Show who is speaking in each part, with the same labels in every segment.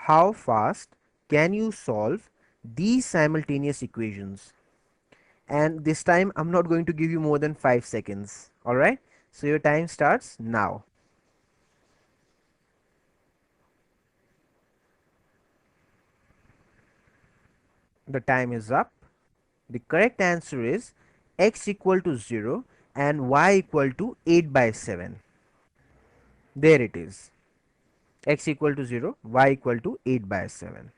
Speaker 1: how fast can you solve these simultaneous equations? And this time I'm not going to give you more than 5 seconds. Alright, so your time starts now. The time is up. The correct answer is x equal to 0 and y equal to 8 by 7. There it is. X equal to 0, y equal to 8 by 7.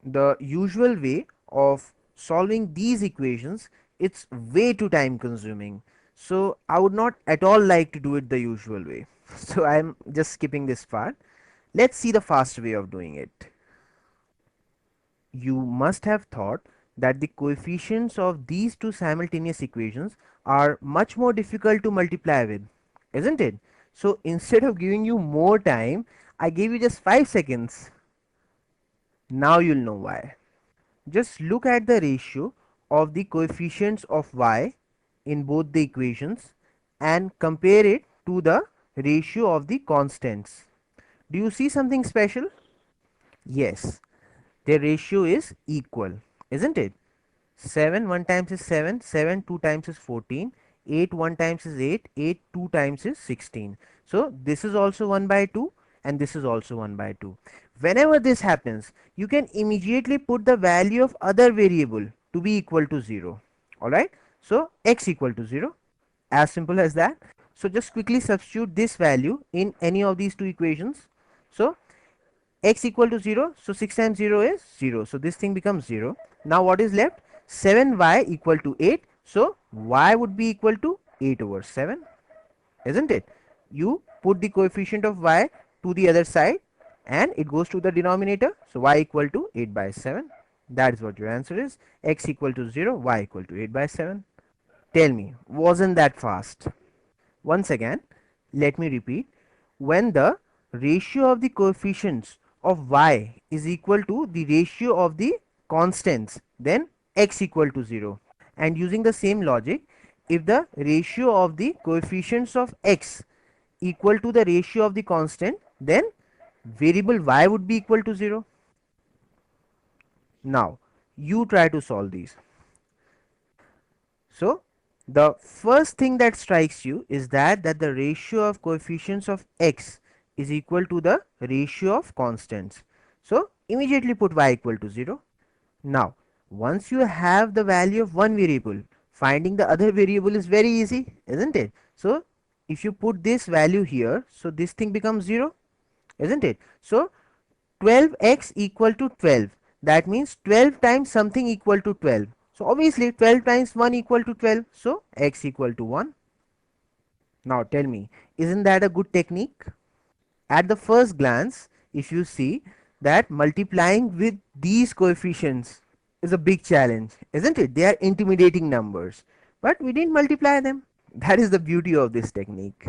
Speaker 1: The usual way of solving these equations, it's way too time consuming. So I would not at all like to do it the usual way. So I'm just skipping this part. Let's see the fast way of doing it. You must have thought that the coefficients of these two simultaneous equations are much more difficult to multiply with, isn't it? So instead of giving you more time, I gave you just 5 seconds. Now you'll know why. Just look at the ratio of the coefficients of y in both the equations and compare it to the ratio of the constants. Do you see something special? Yes, their ratio is equal, isn't it? 7 1 times is 7, 7 2 times is 14, 8 1 times is 8, 8 2 times is 16. So this is also 1 by 2 and this is also 1 by 2. Whenever this happens, you can immediately put the value of other variable to be equal to 0. Alright, so x equal to 0, as simple as that. So just quickly substitute this value in any of these two equations. So x equal to 0, so 6 times 0 is 0, so this thing becomes 0. Now what is left? 7y equal to 8, so y would be equal to 8 over 7, isn't it? You put the coefficient of y to the other side and it goes to the denominator, so y equal to 8 by 7. That is what your answer is. X equal to 0, y equal to 8 by 7. Tell me, wasn't that fast? Once again, let me repeat. When the ratio of the coefficients of y is equal to the ratio of the constants, then x equal to 0. And using the same logic, if the ratio of the coefficients of x equal to the ratio of the constant, then variable y would be equal to 0. Now, you try to solve these. So, the first thing that strikes you is that the ratio of coefficients of x is equal to the ratio of constants. So, immediately put y equal to 0. Now, once you have the value of one variable, finding the other variable is very easy, isn't it? So, if you put this value here, so this thing becomes 0, isn't it? So, 12x equal to 12. That means 12 times something equal to 12. So obviously 12 times 1 equal to 12. So x equal to 1. Now tell me, isn't that a good technique? At the first glance, if you see that multiplying with these coefficients is a big challenge, isn't it? They are intimidating numbers, but we didn't multiply them. That is the beauty of this technique.